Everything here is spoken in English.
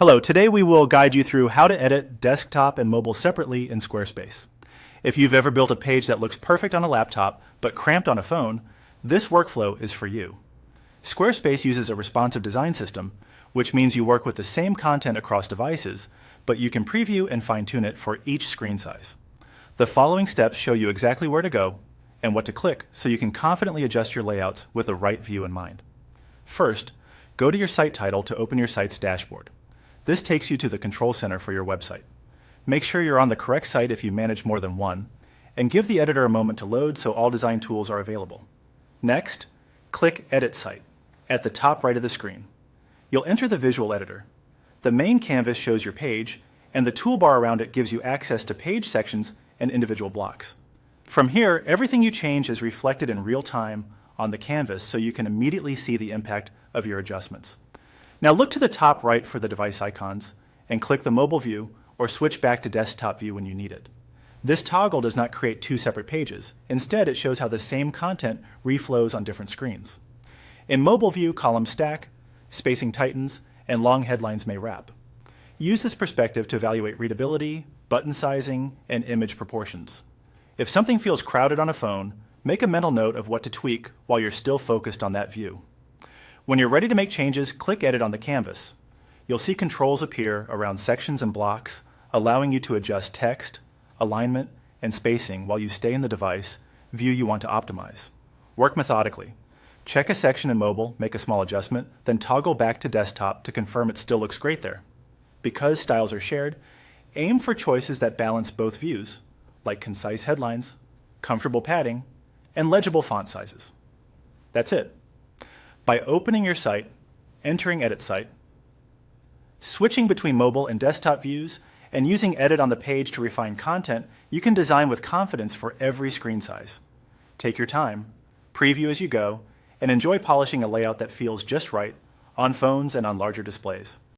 Hello, today we will guide you through how to edit desktop and mobile separately in Squarespace. If you've ever built a page that looks perfect on a laptop but cramped on a phone, this workflow is for you. Squarespace uses a responsive design system, which means you work with the same content across devices, but you can preview and fine-tune it for each screen size. The following steps show you exactly where to go and what to click so you can confidently adjust your layouts with the right view in mind. First, go to your site title to open your site's dashboard. This takes you to the control center for your website. Make sure you're on the correct site if you manage more than one, and give the editor a moment to load so all design tools are available. Next, click Edit Site at the top right of the screen. You'll enter the visual editor. The main canvas shows your page, and the toolbar around it gives you access to page sections and individual blocks. From here, everything you change is reflected in real time on the canvas so you can immediately see the impact of your adjustments. Now look to the top right for the device icons and click the mobile view or switch back to desktop view when you need it. This toggle does not create two separate pages. Instead, it shows how the same content reflows on different screens. In mobile view, columns stack, spacing tightens, and long headlines may wrap. Use this perspective to evaluate readability, button sizing, and image proportions. If something feels crowded on a phone, make a mental note of what to tweak while you're still focused on that view. When you're ready to make changes, click Edit on the canvas. You'll see controls appear around sections and blocks, allowing you to adjust text, alignment, and spacing while you stay in the device view you want to optimize. Work methodically. Check a section in mobile, make a small adjustment, then toggle back to desktop to confirm it still looks great there. Because styles are shared, aim for choices that balance both views, like concise headlines, comfortable padding, and legible font sizes. That's it. By opening your site, entering Edit Site, switching between mobile and desktop views, and using Edit on the page to refine content, you can design with confidence for every screen size. Take your time, preview as you go, and enjoy polishing a layout that feels just right on phones and on larger displays.